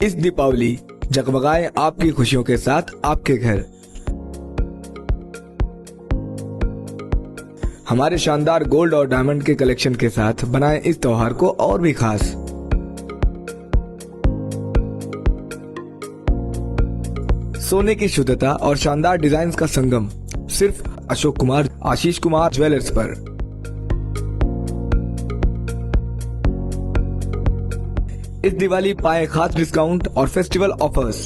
इस दीपावली जगमगाए आपकी खुशियों के साथ आपके घर। हमारे शानदार गोल्ड और डायमंड के कलेक्शन के साथ बनाएं इस त्योहार को और भी खास। सोने की शुद्धता और शानदार डिजाइन का संगम सिर्फ अशोक कुमार आशीष कुमार ज्वेलर्स पर। इस दिवाली पाए खास डिस्काउंट और फेस्टिवल ऑफर्स।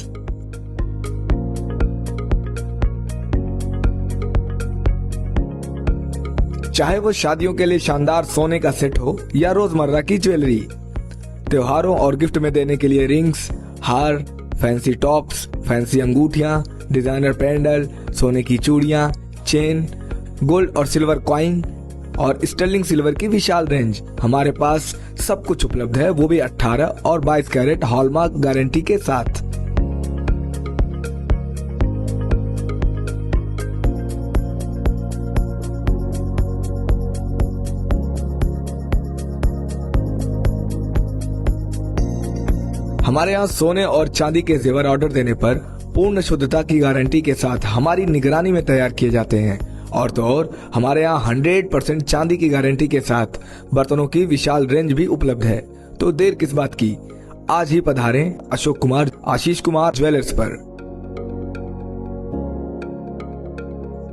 चाहे वो शादियों के लिए शानदार सोने का सेट हो या रोजमर्रा की ज्वेलरी, त्योहारों और गिफ्ट में देने के लिए रिंग्स, हार, फैंसी टॉप्स, फैंसी अंगूठियां, डिजाइनर पेंडल, सोने की चूड़ियां, चेन, गोल्ड और सिल्वर कॉइन और स्टर्लिंग सिल्वर की विशाल रेंज। हमारे पास सब कुछ उपलब्ध है, वो भी 18 और 22 कैरेट हॉलमार्क गारंटी के साथ। हमारे यहाँ सोने और चांदी के जेवर ऑर्डर देने पर पूर्ण शुद्धता की गारंटी के साथ हमारी निगरानी में तैयार किए जाते हैं। और तो और हमारे यहाँ 100% चांदी की गारंटी के साथ बर्तनों की विशाल रेंज भी उपलब्ध है। तो देर किस बात की, आज ही पधारें अशोक कुमार आशीष कुमार ज्वेलर्स पर।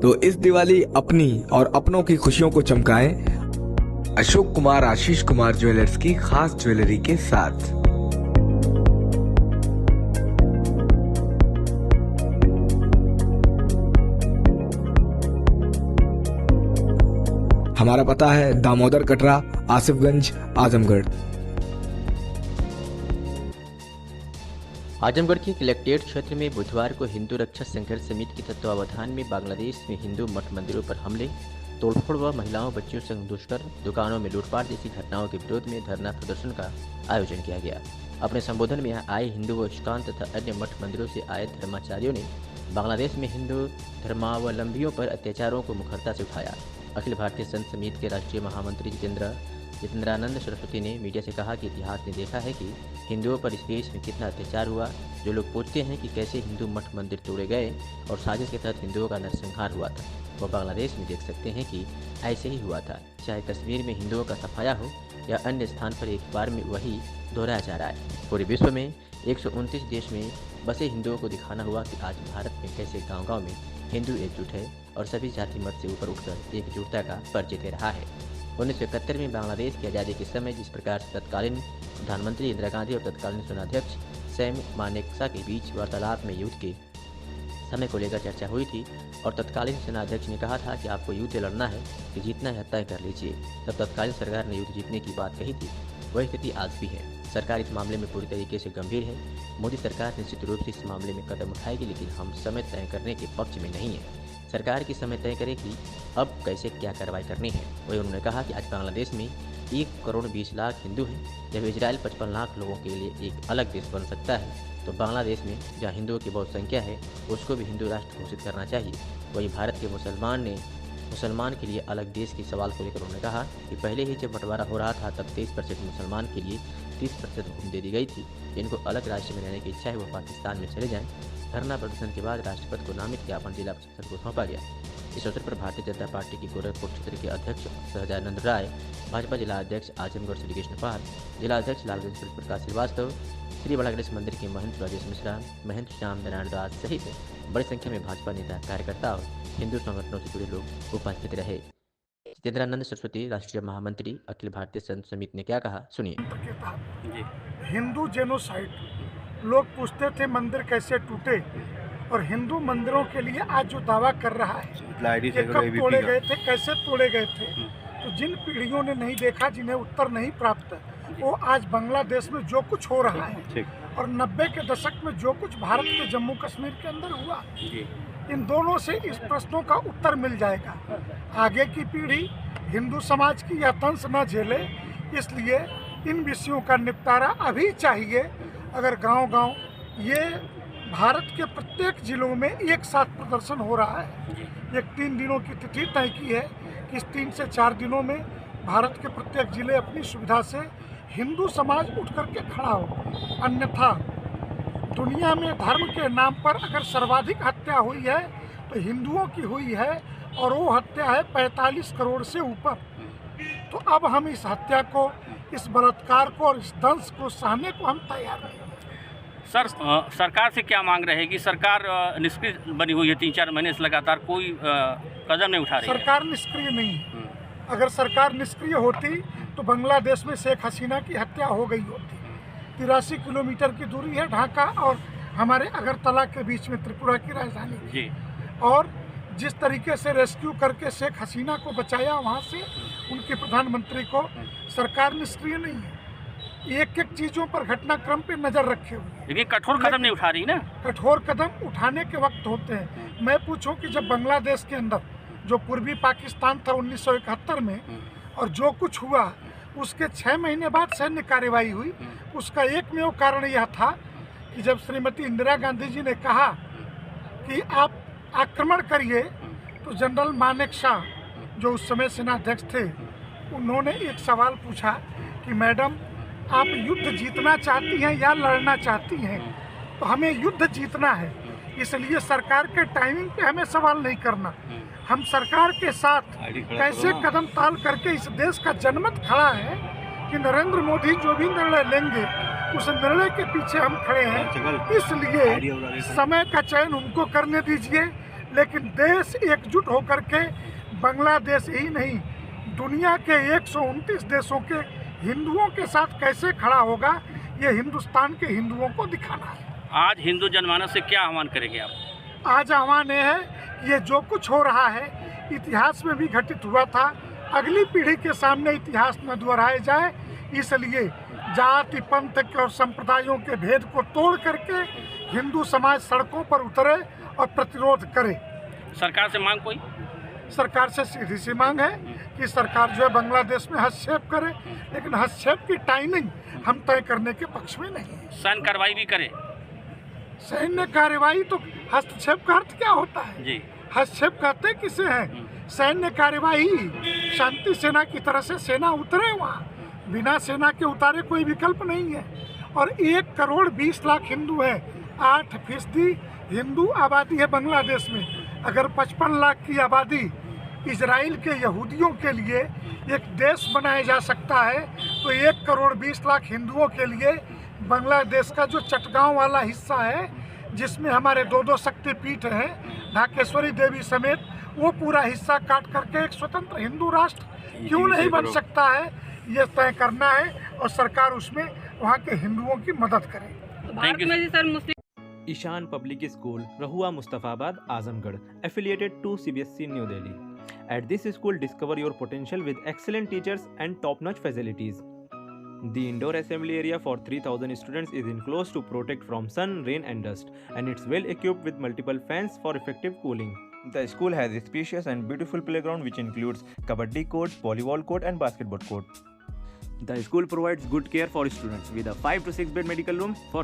तो इस दिवाली अपनी और अपनों की खुशियों को चमकाएं अशोक कुमार आशीष कुमार ज्वेलर्स की खास ज्वेलरी के साथ। हमारा पता है दामोदर कटरा, आसिफगंज, आजमगढ़। आजमगढ़ के कलेक्ट्रेट क्षेत्र में बुधवार को हिंदू रक्षा संघर्ष समिति के तत्वावधान में बांग्लादेश में हिंदू मठ मंदिरों पर हमले, तोड़फोड़ व महिलाओं बच्चियों संग दुष्कर्म, दुकानों में लूटपाट जैसी घटनाओं के विरोध में धरना प्रदर्शन का आयोजन किया गया। अपने संबोधन में यहाँ आए हिंदू व इस्कॉन तथा अन्य मठ मंदिरों से आए धर्माचार्यों ने बांग्लादेश में हिंदू धर्मावलंबियों पर अत्याचारों को मुखरता से उठाया। अखिल भारतीय संत समिति के राष्ट्रीय महामंत्री जितेंद्रानंद सरस्वती ने मीडिया से कहा कि इतिहास ने देखा है कि हिंदुओं पर इस देश में कितना अत्याचार हुआ। जो लोग पूछते हैं कि कैसे हिंदू मठ मंदिर तोड़े गए और साजिश के तहत हिंदुओं का नरसंहार हुआ था, वह बांग्लादेश में देख सकते हैं कि ऐसे ही हुआ था। चाहे कश्मीर में हिंदुओं का सफाया हो या अन्य स्थान पर एक बार में वही दोहराया जा रहा है। पूरे विश्व में 129 देश में बसे हिंदुओं को दिखाना हुआ कि आज भारत में कैसे गाँव-गाँव में हिंदू एकजुट है और सभी जाति मत से ऊपर उठकर एकजुटता का परिचय दे रहा है। 1971 में बांग्लादेश की आज़ादी के समय जिस प्रकार से तत्कालीन प्रधानमंत्री इंदिरा गांधी और तत्कालीन सेनाध्यक्ष सैम मानेकशॉ के बीच वार्तालाप में युद्ध के समय को लेकर चर्चा हुई थी और तत्कालीन सेनाध्यक्ष ने कहा था कि आपको युद्ध लड़ना है कि जीतना है तय कर लीजिए, तब तत्कालीन सरकार ने युद्ध जीतने की बात कही थी। वही स्थिति आज भी है। सरकार इस मामले में पूरी तरीके से गंभीर है। मोदी सरकार निश्चित रूप से इस मामले में कदम उठाएगी, लेकिन हम समय तय करने के पक्ष में नहीं है। सरकार की समय तय करे कि अब कैसे क्या कार्रवाई करनी है। वही उन्होंने कहा कि आज बांग्लादेश में 1 करोड़ 20 लाख हिंदू हैं। जब इजराइल 55 लाख लोगों के लिए एक अलग देश बन सकता है, तो बांग्लादेश में जहां हिंदुओं की बहुत संख्या है उसको भी हिंदू राष्ट्र घोषित करना चाहिए। वही भारत के मुसलमान के लिए अलग देश के सवाल को लेकर उन्होंने कहा कि पहले ही जब बंटवारा हो रहा था तब 23% मुसलमान के लिए 30% भूमि दे दी गई थी। जिनको अलग राज्य में रहने की इच्छा है वो पाकिस्तान में चले जाएं। धरना प्रदर्शन के बाद राष्ट्रपति को नामित ज्ञापन जिला प्रशासन को सौंपा गया। इस अवसर पर भारतीय जनता पार्टी की गोरखपुर क्षेत्र के अध्यक्ष सहजानंद राय, भाजपा जिला अध्यक्ष आजमगढ़ श्री कृष्ण पाल, जिला अध्यक्ष लालगंज प्रकाश श्रीवास्तव, श्री बड़ा गणेश मंदिर के महंत राजेश मिश्रा, महंत श्याम नारायण दास सहित बड़ी संख्या में भाजपा नेता, कार्यकर्ता और हिंदू संगठनों से जुड़े लोग उपस्थित रहे। जितेंद्रानंद सरस्वती, राष्ट्रीय महामंत्री, अखिल भारतीय संत समिति ने क्या कहा, सुनिए। हिंदू जेनोसाइड, लोग पूछते थे मंदिर कैसे टूटे, और हिंदू मंदिरों के लिए आज जो दावा कर रहा है कि कब तोड़े गए थे, कैसे तोड़े गए थे, तो जिन पीढ़ियों ने नहीं देखा, जिन्हें उत्तर नहीं प्राप्त, वो आज बांग्लादेश में जो कुछ हो रहा है और 90 के दशक में जो कुछ भारत के जम्मू कश्मीर के अंदर हुआ, इन दोनों से इस प्रश्नों का उत्तर मिल जाएगा। आगे की पीढ़ी हिंदू समाज की यह तंस न झेले, इसलिए इन विषयों का निपटारा अभी चाहिए। अगर गांव-गांव ये भारत के प्रत्येक जिलों में एक साथ प्रदर्शन हो रहा है, एक 3 दिनों की तिथि तय की है कि इस 3 से 4 दिनों में भारत के प्रत्येक जिले अपनी सुविधा से हिंदू समाज उठ करके खड़ा हो, अन्यथा दुनिया में धर्म के नाम पर अगर सर्वाधिक हत्या हुई है तो हिंदुओं की हुई है, और वो हत्या है 45 करोड़ से ऊपर। तो अब हम इस हत्या को, इस बलात्कार को और इस दंश को सहने को हम तैयार नहीं। सर, सरकार से क्या मांग रहेगी? सरकार निष्क्रिय बनी हुई है 3-4 महीने से, लगातार कोई कदम नहीं उठा रही है। सरकार निष्क्रिय नहीं है। अगर सरकार निष्क्रिय होती तो बांग्लादेश में शेख हसीना की हत्या हो गई होती। 83 किलोमीटर की दूरी है ढाका और हमारे अगरतला के बीच में, त्रिपुरा की राजधानी जी। और जिस तरीके से रेस्क्यू करके शेख हसीना को बचाया वहाँ से, उनके प्रधानमंत्री को, सरकार निष्क्रिय नहीं है। एक एक चीज़ों पर घटनाक्रम पे नज़र रखे हुए हैं, लेकिन कठोर कदम नहीं उठा रही ना। कठोर कदम उठाने के वक्त होते हैं। मैं पूछूं कि जब बांग्लादेश के अंदर जो पूर्वी पाकिस्तान था 1971 में, और जो कुछ हुआ उसके 6 महीने बाद सैन्य कार्रवाई हुई, उसका एकमेव कारण यह था कि जब श्रीमती इंदिरा गांधी जी ने कहा कि आप आक्रमण करिए, तो जनरल मानेक शाह जो उस समय सेनाध्यक्ष थे, उन्होंने एक सवाल पूछा कि मैडम, आप युद्ध जीतना चाहती हैं या लड़ना चाहती हैं? तो हमें युद्ध जीतना है, इसलिए सरकार के टाइमिंग पे हमें सवाल नहीं करना। हम सरकार के साथ कैसे कदम ताल करके इस देश का जनमत खड़ा है कि नरेंद्र मोदी जो भी निर्णय लेंगे उस निर्णय के पीछे हम खड़े हैं। इसलिए समय का चयन उनको करने दीजिए, लेकिन देश एकजुट होकर के बांग्लादेश ही नहीं, दुनिया के 129 देशों के हिंदुओं के साथ कैसे खड़ा होगा, ये हिंदुस्तान के हिंदुओं को दिखाना है। आज हिंदू जनमानस से क्या आह्वान करेंगे आप? आज आह्वान ये है, ये जो कुछ हो रहा है इतिहास में भी घटित हुआ था, अगली पीढ़ी के सामने इतिहास में दोहराया जाए। इसलिए जाति, पंथ के और संप्रदायों के भेद को तोड़ करके हिंदू समाज सड़कों पर उतरे और प्रतिरोध करे। सरकार से मांग कोई? सरकार से सीधी सी मांग है कि सरकार जो है बांग्लादेश में हस्तक्षेप करे, लेकिन हस्तक्षेप की टाइमिंग हम तय करने के पक्ष में नहीं है। सैन्य कार्रवाई भी करे। सैन्य कार्रवाई तो हस्तक्षेप का अर्थ क्या होता है जी? हस्तक्षेप कहते किसे हैं? सैन्य कार्यवाही शांति सेना की तरह से सेना उतरे वहाँ, बिना सेना के उतारे कोई विकल्प नहीं है। और 1 करोड़ 20 लाख हिंदू हैं, 8% हिंदू आबादी है बांग्लादेश में। अगर 55 लाख की आबादी इजराइल के यहूदियों के लिए एक देश बनाया जा सकता है, तो 1 करोड़ 20 लाख हिंदुओं के लिए बांग्लादेश का जो चटगांव वाला हिस्सा है, जिसमें हमारे 2 शक्तिपीठ हैं, ढाकेश्वरी देवी समेत, वो पूरा हिस्सा काट करके एक स्वतंत्र हिंदू राष्ट्र क्यों नहीं बन सकता है, ये तय करना है और सरकार उसमें वहाँ के हिंदुओं की मदद करे। Thank you. Ishan public school, Rahua Mustafabad, Azamgarh, affiliated to CBSE New Delhi. At this school, discover your potential with excellent teachers and top-notch facilities. The indoor assembly area for 3,000 students is enclosed to protect from sun, rain and dust, and it's well equipped with multiple fans for effective cooling. The school has a spacious and beautiful playground which includes kabaddi court, volleyball court and basketball court. The school provides good care for students with a 5 to 6 bed medical room for